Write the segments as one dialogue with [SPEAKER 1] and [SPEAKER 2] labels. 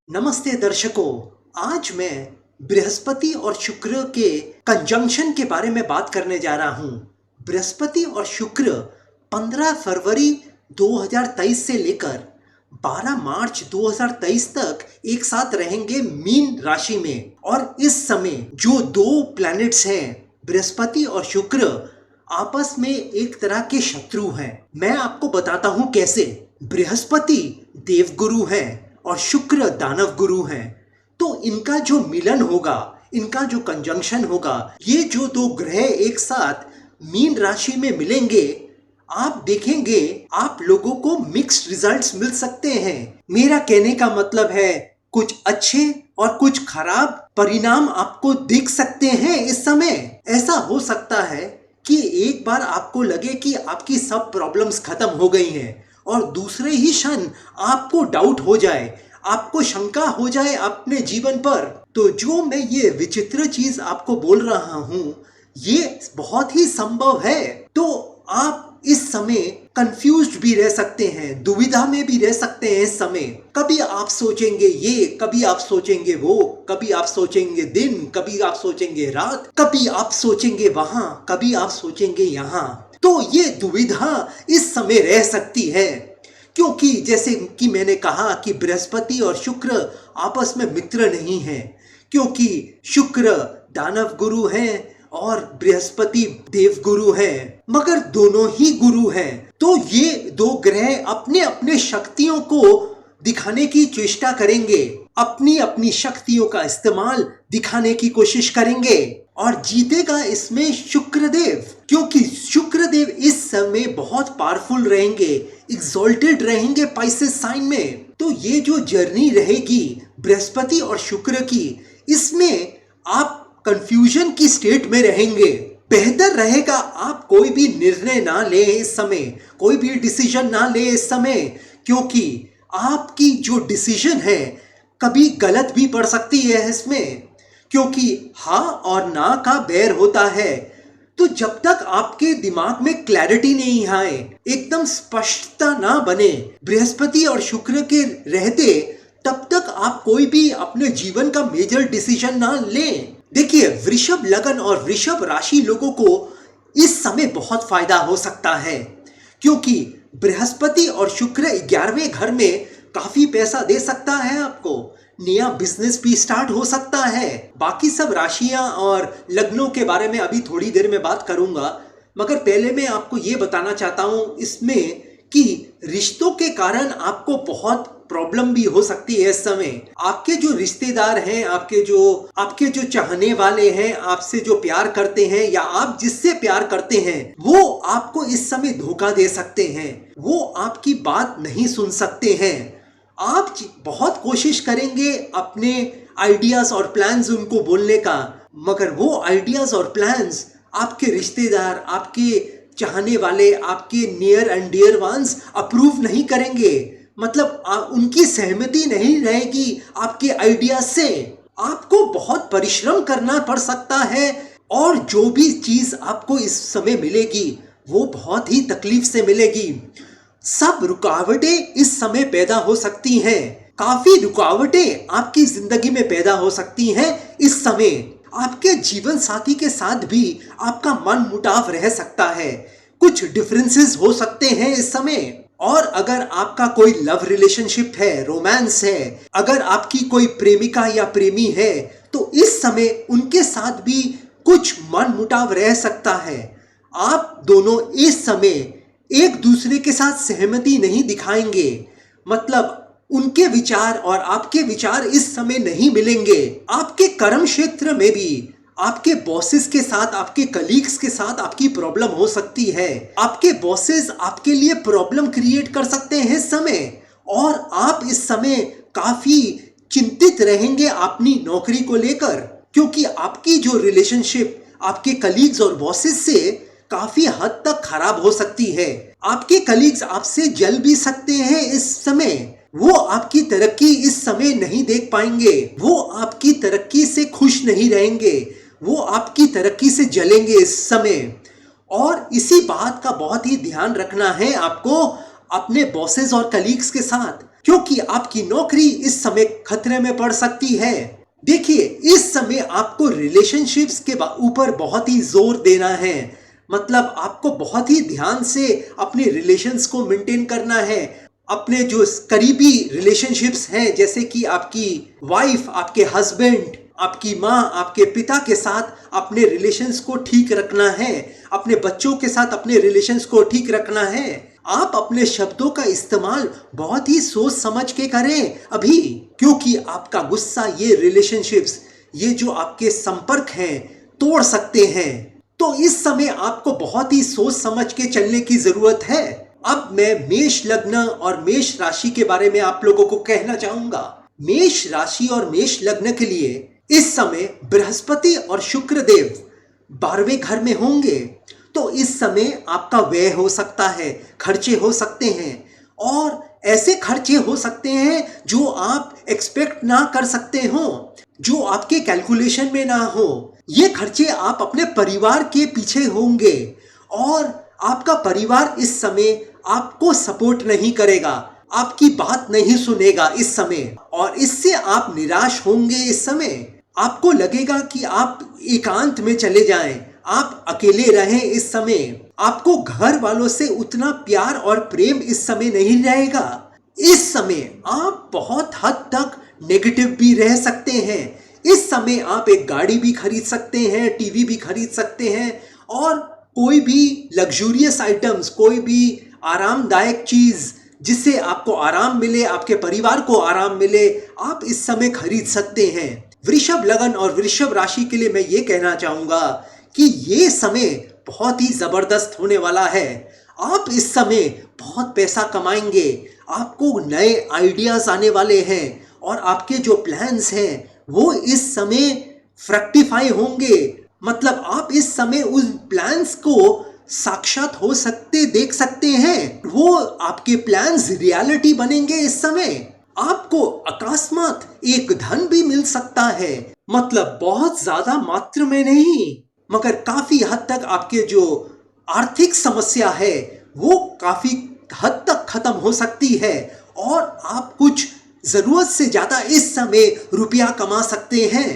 [SPEAKER 1] नमस्ते दर्शकों। आज मैं बृहस्पति और शुक्र के कंजंक्शन के बारे में बात करने जा रहा हूं। बृहस्पति और शुक्र 15 फरवरी 2023 से लेकर 12 मार्च 2023 तक एक साथ रहेंगे मीन राशि में। और इस समय जो दो प्लैनेट्स हैं बृहस्पति और शुक्र आपस में एक तरह के शत्रु हैं। मैं आपको बताता हूं कैसे। बृहस्पति देवगुरु हैं और शुक्र दानव गुरु हैं। तो इनका जो मिलन होगा, इनका जो कंजंक्शन होगा, ये जो दो ग्रह एक साथ मीन राशि में मिलेंगे, आप देखेंगे आप लोगों को मिक्स्ड रिजल्ट्स मिल सकते हैं। मेरा कहने का मतलब है कुछ अच्छे और कुछ खराब परिणाम आपको दिख सकते हैं। इस समय ऐसा हो सकता है कि एक बार आपको लगे कि आपकी सब प्रॉब्लम्स खत्म हो गई हैं और दूसरे ही क्षण आपको डाउट हो जाए, आपको शंका हो जाए अपने जीवन पर। तो जो मैं ये विचित्र चीज आपको बोल रहा हूं, ये बहुत ही संभव है। तो आप इस समय कंफ्यूज्ड भी रह सकते हैं, दुविधा में भी रह सकते हैं। इस समय कभी आप सोचेंगे ये, कभी आप सोचेंगे वो, कभी आप सोचेंगे दिन, कभी आप सोचेंगे रात, कभी आप सोचेंगे वहां, कभी आप सोचेंगे यहाँ। तो ये दुविधा इस समय रह सकती है, क्योंकि जैसे कि मैंने कहा कि बृहस्पति और शुक्र आपस में मित्र नहीं हैं, क्योंकि शुक्र दानव गुरु हैं और बृहस्पति देव गुरु हैं, मगर दोनों ही गुरु हैं। तो ये दो ग्रह अपने अपने शक्तियों को दिखाने की चेष्टा करेंगे, अपनी अपनी शक्तियों का इस्तेमाल दिखाने की कोशिश करेंगे और जीतेगा इसमें शुक्रदेव, क्योंकि शुक्रदेव इस समय बहुत पावरफुल रहेंगे, एक्सॉल्टेड रहेंगे पाइसेस साइन में। तो ये जो जर्नी रहेगी बृहस्पति और शुक्र की, इसमें आप कंफ्यूजन की स्टेट में रहेंगे। बेहतर रहेगा आप कोई भी निर्णय ना ले इस समय, कोई भी डिसीजन ना ले इस समय, क्योंकि आपकी जो डिसीजन है कभी गलत भी पड़ सकती है इसमें, क्योंकि हाँ और ना का बैर होता है। तो जब तक आपके दिमाग में क्लैरिटी नहीं आए, एकदम स्पष्टता ना बने बृहस्पति और शुक्र के रहते, तब तक आप कोई भी अपने जीवन का मेजर डिसीजन ना लें। देखिए, वृषभ लगन और वृषभ राशि लोगों को इस समय बहुत फायदा हो सकता है, क्योंकि बृहस्पति और शुक्र 11वें घर में काफी पैसा दे सकता है आपको, नया बिजनेस भी स्टार्ट हो सकता है। बाकी सब राशियां और लग्नों के बारे में अभी थोड़ी देर में बात करूंगा, मगर पहले मैं आपको ये बताना चाहता हूं इसमें कि रिश्तों के कारण आपको बहुत प्रॉब्लम भी हो सकती है इस समय। आपके जो रिश्तेदार हैं, आपके जो चाहने वाले हैं, आपसे जो प्यार करते हैं या आप जिससे प्यार करते हैं, वो आपको इस समय धोखा दे सकते हैं, वो आपकी बात नहीं सुन सकते हैं। आप बहुत कोशिश करेंगे अपने आइडियाज और प्लान्स उनको बोलने का, मगर वो आइडियाज और प्लान्स आपके रिश्तेदार, आपके चाहने वाले, आपके near and dear once approve नहीं करेंगे। मतलब उनकी सहमति नहीं रहेगी आपके आइडिया से। आपको बहुत परिश्रम करना पड़ सकता है और जो भी चीज आपको इस समय मिलेगी वो बहुत ही तकलीफ से मिलेगी। सब रुकावटें इस समय पैदा हो सकती हैं, काफी रुकावटें आपकी जिंदगी में पैदा हो सकती हैं इस समय। आपके जीवन साथी के साथ भी आपका मन मुटाव रह सकता है, कुछ डिफरेंसेस हो सकते हैं इस समय। और अगर आपका कोई लव रिलेशनशिप है, रोमांस है, अगर आपकी कोई प्रेमिका या प्रेमी है, तो इस समय उनके साथ भी कुछ मन मुटाव रह सकता है। आप दोनों इस समय एक दूसरे के साथ सहमति नहीं दिखाएंगे, मतलब उनके विचार और आपके विचार इस समय नहीं मिलेंगे। आपके कर्म क्षेत्र में भी आपके बॉसेस के साथ, आपके कलीग्स के साथ आपकी प्रॉब्लम हो सकती है। आपके बॉसेस आपके लिए प्रॉब्लम क्रिएट कर सकते हैं इस समय, और आप इस समय काफी चिंतित रहेंगे अपनी नौकरी को लेकर, क्योंकि आपकी जो रिलेशनशिप आपके कलीग्स और बॉसेस से काफी हद तक खराब हो सकती है। आपके कलीग्स आपसे जल भी सकते हैं इस समय, वो आपकी तरक्की इस समय नहीं देख पाएंगे, वो आपकी तरक्की से खुश नहीं रहेंगे, वो आपकी तरक्की से जलेंगे इस समय। और इसी बात का बहुत ही ध्यान रखना है आपको अपने बॉसेस और कलीग्स के साथ। क्योंकि आपकी नौकरी इस समय खतरे में पड़ सकती है। देखिए, इस समय आपको रिलेशनशिप्स के ऊपर बहुत ही जोर देना है। मतलब आपको बहुत ही ध्यान से अपने रिलेशंस को मेंटेन करना है। अपने जो करीबी रिलेशनशिप्स हैं, जैसे कि आपकी वाइफ, आपके हस्बैंड, आपकी माँ, आपके पिता के साथ अपने रिलेशंस को ठीक रखना है। अपने बच्चों के साथ अपने रिलेशंस को ठीक रखना है। आप अपने शब्दों का इस्तेमाल बहुत ही सोच समझ के करें अभी, क्योंकि आपका गुस्सा ये रिलेशनशिप्स, ये जो आपके संपर्क हैं, तोड़ सकते हैं। तो इस समय आपको बहुत ही सोच समझ के चलने की जरूरत है। अब मैं मेष लग्न और मेष राशि के बारे में आप लोगों को कहना चाहूंगा। मेष राशि और मेष लग्न के लिए इस समय बृहस्पति और शुक्र देव 12वें घर में होंगे। तो इस समय आपका व्यय हो सकता है, खर्चे हो सकते हैं, और ऐसे खर्चे हो सकते हैं जो आप एक्सपेक्ट ना कर सकते हो, जो आपके कैलकुलेशन में ना हो। ये खर्चे आप अपने परिवार के पीछे होंगे और आपका परिवार इस समय आपको सपोर्ट नहीं करेगा, आपकी बात नहीं सुनेगा इस समय, और इससे आप निराश होंगे। इस समय आपको लगेगा कि आप एकांत में चले जाएं, आप अकेले रहें। इस समय आपको घर वालों से उतना प्यार और प्रेम इस समय नहीं रहेगा। इस समय आप बहुत हद तक नेगेटिव भी रह सकते हैं। इस समय आप एक गाड़ी भी खरीद सकते हैं, टीवी भी खरीद सकते हैं, और कोई भी लग्जूरियस आइटम्स, कोई भी आरामदायक चीज जिससे आपको आराम मिले, आपके परिवार को आराम मिले, आप इस समय खरीद सकते हैं। वृषभ लगन और वृषभ राशि के लिए मैं ये कहना चाहूंगा कि ये समय बहुत ही जबरदस्त होने वाला है। आप इस समय बहुत पैसा कमाएंगे, आपको नए आइडियाज आने वाले हैं, और आपके जो प्लान्स हैं वो इस समय फ्रक्टिफाई होंगे। मतलब आप इस समय उस प्लान्स को साक्षात हो सकते देख सकते हैं, वो आपके प्लान्स रियलिटी बनेंगे। इस समय आपको अकस्मात एक धन भी मिल सकता है, मतलब बहुत ज्यादा मात्रा में नहीं, मगर काफी हद तक आपके जो आर्थिक समस्या है वो काफी हद तक खत्म हो सकती है, और आप कुछ जरूरत से ज्यादा इस समय रुपया कमा सकते हैं।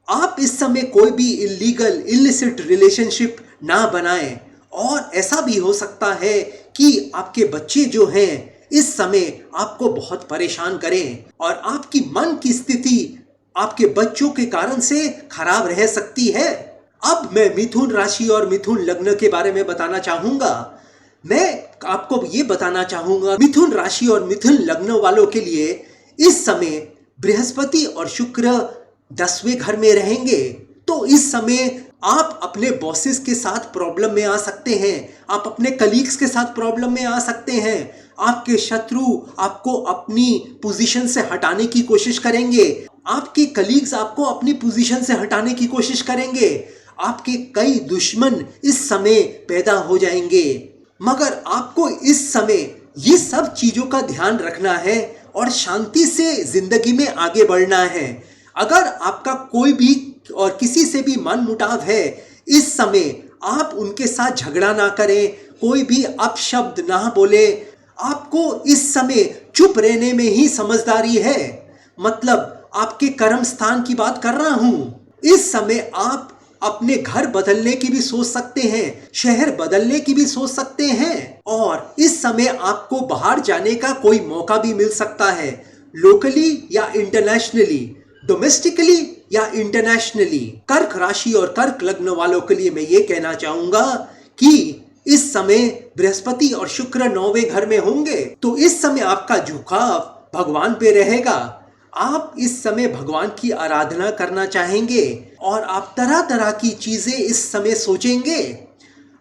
[SPEAKER 1] आप इस समय कोई भी इलीगल इलिसिट रिलेशनशिप ना बनाएं, और ऐसा भी हो सकता है कि आपके बच्चे जो हैं इस समय आपको बहुत परेशान करें, और आपकी मन की स्थिति आपके बच्चों के कारण से खराब रह सकती है। अब मैं मिथुन राशि और मिथुन लग्न के बारे में बताना चाहूंगा। मैं आपको ये बताना चाहूंगा, मिथुन राशि और मिथुन लग्न वालों के लिए इस समय बृहस्पति और शुक्र 10वें घर में रहेंगे। तो इस समय आप अपने बॉसेस के साथ प्रॉब्लम में आ सकते हैं, आप अपने कलीग्स के साथ प्रॉब्लम में आ सकते हैं। आपके शत्रु आपको अपनी पोजीशन से हटाने की कोशिश करेंगे, आपके कलीग्स आपको अपनी पोजीशन से हटाने की कोशिश करेंगे। आपके कई दुश्मन इस समय पैदा हो जाएंगे, मगर आपको इस समय ये सब चीजों का ध्यान रखना है और शांति से जिंदगी में आगे बढ़ना है। अगर आपका कोई भी और किसी से भी मन मुटाव है, इस समय आप उनके साथ झगड़ा ना करें, कोई भी अपशब्द ना बोले। आपको इस समय चुप रहने में ही समझदारी है। मतलब आपके कर्म स्थान की बात कर रहा हूं। इस समय आप अपने घर बदलने की भी सोच सकते हैं, शहर बदलने की भी सोच सकते हैं, और इस समय आपको बाहर जाने का कोई मौका भी मिल सकता है, लोकली या इंटरनेशनली, डोमेस्टिकली या इंटरनेशनली। कर्क राशि और कर्क लग्न वालों के लिए मैं ये कहना चाहूंगा कि इस समय बृहस्पति और शुक्र 9वें घर में होंगे। तो इस समय आपका झुकाव भगवान पे रहेगा। आप इस समय भगवान की आराधना करना चाहेंगे, और आप तरह तरह की चीजें इस समय सोचेंगे।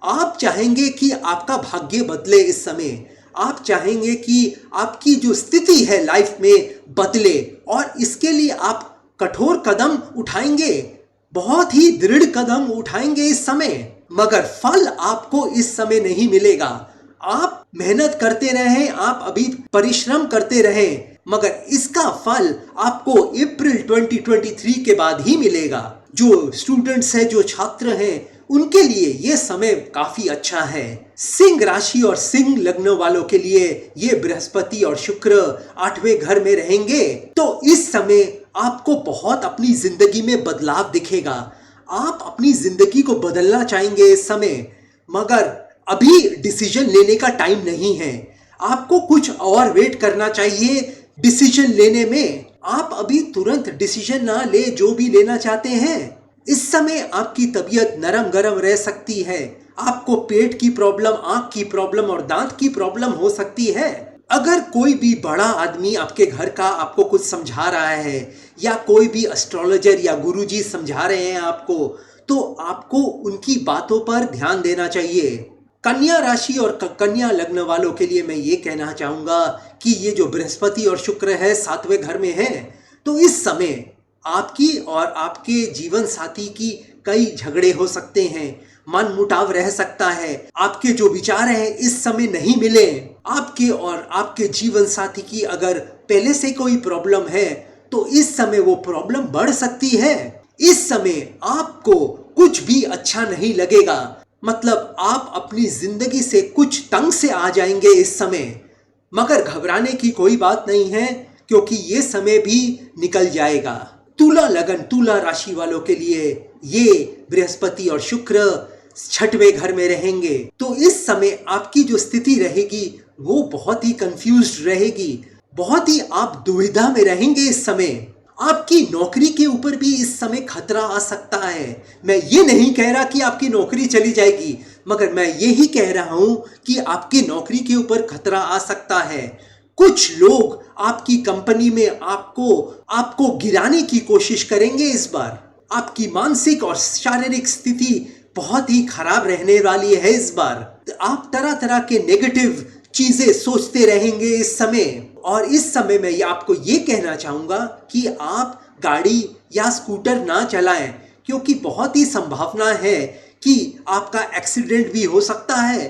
[SPEAKER 1] आप चाहेंगे कि आपका भाग्य बदले। इस समय आप चाहेंगे कि आपकी जो स्थिति है लाइफ में बदले, और इसके लिए आप कठोर कदम उठाएंगे, बहुत ही दृढ़ कदम उठाएंगे इस समय, मगर फल आपको इस समय नहीं मिलेगा। आप मेहनत करते रहें, आप अभी परिश्रम करते रहें, मगर इसका फल आपको अप्रैल 2023 के बाद ही मिलेगा। जो स्टूडेंट्स हैं, जो छात्र हैं, उनके लिए ये समय काफी अच्छा है। सिंह राशि और सिंह लग्न वालों के लिए ये बृहस्पति और शुक्र 8वें घर में रहेंगे, तो इस समय आपको बहुत अपनी जिंदगी में बदलाव दिखेगा। आप अपनी जिंदगी को बदलना चाहेंगे इस समय, मगर अभी डिसीजन लेने का टाइम नहीं है। आपको कुछ और वेट करना चाहिए डिसीजन लेने में। आप अभी तुरंत डिसीजन ना ले जो भी लेना चाहते हैं। इस समय आपकी तबीयत नरम गरम रह सकती है। आपको पेट की प्रॉब्लम, आंख की प्रॉब्लम और दांत की प्रॉब्लम हो सकती है। अगर कोई भी बड़ा आदमी आपके घर का आपको कुछ समझा रहा है या कोई भी एस्ट्रोलॉजर या गुरुजी समझा रहे हैं आपको, तो आपको उनकी बातों पर ध्यान देना चाहिए। कन्या राशि और कन्या लग्न वालों के लिए मैं ये कहना चाहूंगा कि ये जो बृहस्पति और शुक्र है 7वें घर में है, तो इस समय आपकी और आपके जीवन साथी की कई झगड़े हो सकते हैं, मन मुटाव रह सकता है। आपके जो विचार हैं इस समय नहीं मिले। आपके और आपके जीवन साथी की अगर पहले से कोई प्रॉब्लम है तो इस समय वो प्रॉब्लम बढ़ सकती है। इस समय आपको कुछ भी अच्छा नहीं लगेगा, मतलब आप अपनी जिंदगी से कुछ तंग से आ जाएंगे इस समय। मगर घबराने की कोई बात नहीं है, क्योंकि ये समय भी निकल जाएगा। तुला लगन, तुला राशि वालों के लिए ये बृहस्पति और शुक्र 6वें घर में रहेंगे, तो इस समय आपकी जो स्थिति रहेगी वो बहुत ही कंफ्यूज्ड रहेगी, बहुत ही आप दुविधा में रहेंगे इस समय। आपकी नौकरी के ऊपर भी इस समय खतरा आ सकता है। मैं ये नहीं कह रहा कि आपकी नौकरी चली जाएगी, मगर मैं यही कह रहा हूं कि आपकी नौकरी के ऊपर खतरा आ सकता है। कुछ लोग आपकी कंपनी में आपको गिराने की कोशिश करेंगे इस बार। आपकी मानसिक और शारीरिक स्थिति बहुत ही खराब रहने वाली है इस बार। आप तरह तरह के नेगेटिव चीजें सोचते रहेंगे इस समय। और इस समय मैं आपको ये कहना चाहूंगा कि आप गाड़ी या स्कूटर ना चलाएं, क्योंकि बहुत ही संभावना है कि आपका एक्सीडेंट भी हो सकता है।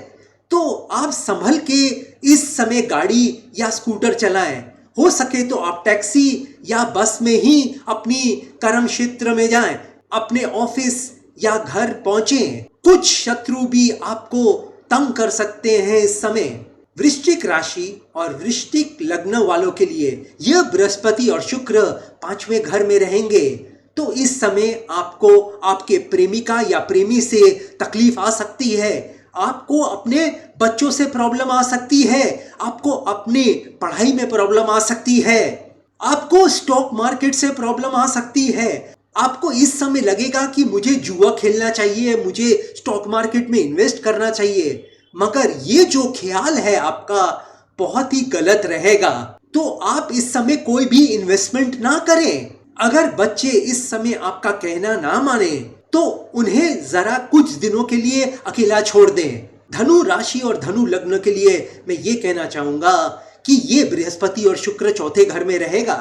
[SPEAKER 1] तो आप संभल के इस समय गाड़ी या स्कूटर चलाएं। हो सके तो आप टैक्सी या बस में ही अपनी कर्म क्षेत्र में जाएं, अपने ऑफिस या घर पहुंचें। कुछ शत्रु भी आपको तंग कर सकते हैं इस समय। वृश्चिक राशि और वृश्चिक लग्न वालों के लिए यह बृहस्पति और शुक्र 5वें घर में रहेंगे, तो इस समय आपको आपके प्रेमिका या प्रेमी से तकलीफ आ सकती है। आपको अपने बच्चों से प्रॉब्लम आ सकती है, आपको अपने पढ़ाई में प्रॉब्लम आ सकती है, आपको स्टॉक मार्केट से प्रॉब्लम आ सकती है। आपको इस समय लगेगा कि मुझे जुआ खेलना चाहिए, मुझे स्टॉक मार्केट में इन्वेस्ट करना चाहिए, मगर ये जो ख्याल है आपका बहुत ही गलत रहेगा। तो आप इस समय कोई भी इन्वेस्टमेंट ना करें। अगर बच्चे इस समय आपका कहना ना माने तो उन्हें जरा कुछ दिनों के लिए अकेला छोड़ दें। धनु राशि और धनु लग्न के लिए मैं ये कहना चाहूंगा कि ये बृहस्पति और शुक्र 4थे घर में रहेगा,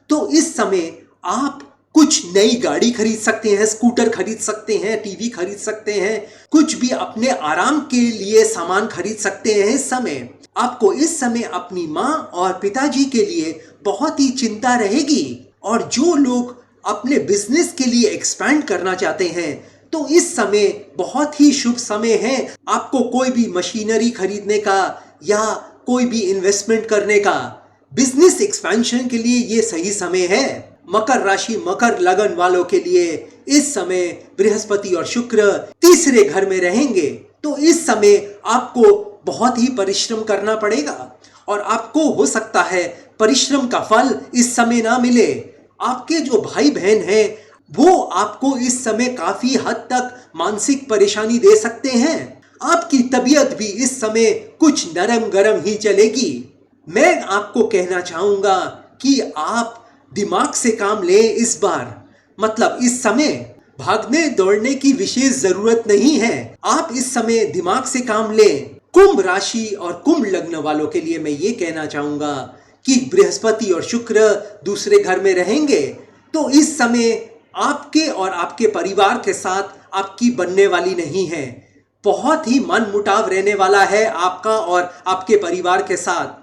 [SPEAKER 1] तो इस समय आप कुछ नई गाड़ी खरीद सकते हैं, स्कूटर खरीद सकते हैं, टीवी खरीद सकते हैं, कुछ भी अपने आराम के लिए सामान खरीद सकते हैं। इस समय आपको इस समय अपनी माँ और पिताजी के लिए बहुत ही चिंता रहेगी। और जो लोग अपने बिजनेस के लिए एक्सपैंड करना चाहते हैं, तो इस समय बहुत ही शुभ समय है आपको कोई भी मशीनरी खरीदने का या कोई भी इन्वेस्टमेंट करने का। बिजनेस एक्सपेंशन के लिए ये सही समय है। मकर राशि, मकर लगन वालों के लिए इस समय बृहस्पति और शुक्र 3रे घर में रहेंगे, तो इस समय आपको बहुत ही परिश्रम करना पड़ेगा और आपको हो सकता है परिश्रम का फल इस समय ना मिले। आपके जो भाई बहन हैं वो आपको इस समय काफी हद तक मानसिक परेशानी दे सकते हैं। आपकी तबीयत भी इस समय कुछ नरम गरम ही चलेगी। मैं आपको कहना चाहूंगा कि आप दिमाग से काम लें इस बार, मतलब इस समय भागने दौड़ने की विशेष जरूरत नहीं है। आप इस समय दिमाग से काम लें। कुंभ राशि और कुंभ लग्न वालों के लिए मैं ये कहना चाहूंगा कि बृहस्पति और शुक्र 2रे घर में रहेंगे, तो इस समय आपके और आपके परिवार के साथ आपकी बनने वाली नहीं है। बहुत ही मन मुटाव रहने वाला है आपका और आपके परिवार के साथ।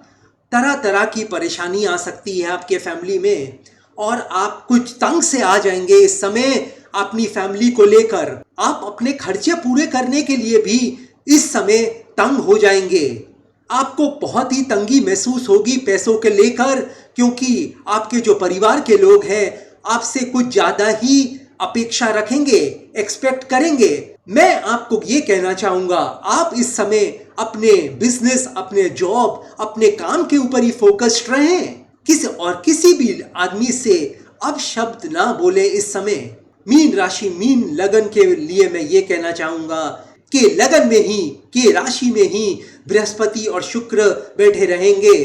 [SPEAKER 1] तरह तरह की परेशानी आ सकती है आपके फैमिली में और आप कुछ तंग से आ जाएंगे इस समय। अपनी फैमिली को लेकर आप अपने खर्चे पूरे करने के लिए भी इस समय तंग हो जाएंगे। आपको बहुत ही तंगी महसूस होगी पैसों के लेकर, क्योंकि आपके जो परिवार के लोग हैं आपसे कुछ ज्यादा ही अपेक्षा रखेंगे, एक्सपेक्ट करेंगे। मैं आपको ये कहना चाहूंगा, आप इस समय अपने बिजनेस, अपने जॉब, अपने काम के ऊपर ही फोकस्ड रहें। किसी भी आदमी से अब शब्द ना बोले इस समय। मीन राशि, मीन लगन के लिए मैं ये कहना चाहूंगा कि लगन में ही, कि राशि में ही बृहस्पति और शुक्र बैठे रहेंगे,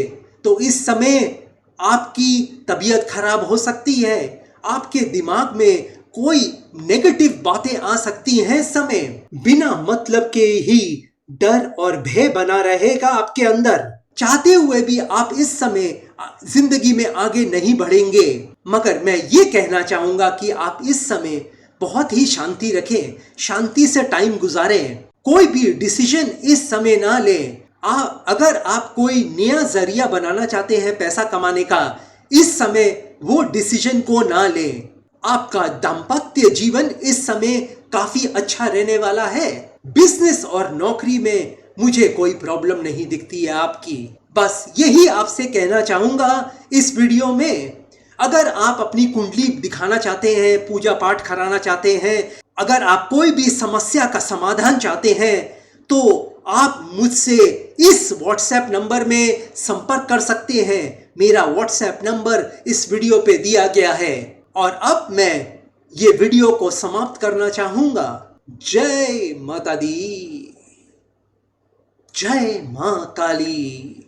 [SPEAKER 1] तो इस समय आपकी तबीयत खराब हो सकती है। आपके दिमाग में कोई नेगेटिव बातें आ सकती हैं इस समय। बिना मतलब के ही डर और भय बना रहेगा आपके अंदर। चाहते हुए भी आप इस समय जिंदगी में आगे नहीं बढ़ेंगे। मगर मैं ये कहना चाहूंगा कि आप इस समय बहुत ही शांति रखें, शांति से टाइम गुजारें। कोई भी डिसीजन इस समय ना लें। अगर आप कोई नया जरिया बनाना चाहते हैं पैसा कमाने का, इस समय वो डिसीजन को ना लें। आपका दाम्पत्य जीवन इस समय काफी अच्छा रहने वाला है। बिजनेस और नौकरी में मुझे कोई प्रॉब्लम नहीं दिखती है आपकी। बस यही आपसे कहना चाहूंगा इस वीडियो में। अगर आप अपनी कुंडली दिखाना चाहते हैं, पूजा पाठ कराना चाहते हैं, अगर आप कोई भी समस्या का समाधान चाहते हैं, तो आप मुझसे इस व्हाट्सएप नंबर में संपर्क कर सकते हैं। मेरा व्हाट्सएप नंबर इस वीडियो पे दिया गया है। और अब मैं ये वीडियो को समाप्त करना चाहूंगा। जय माता दी, जय मां काली।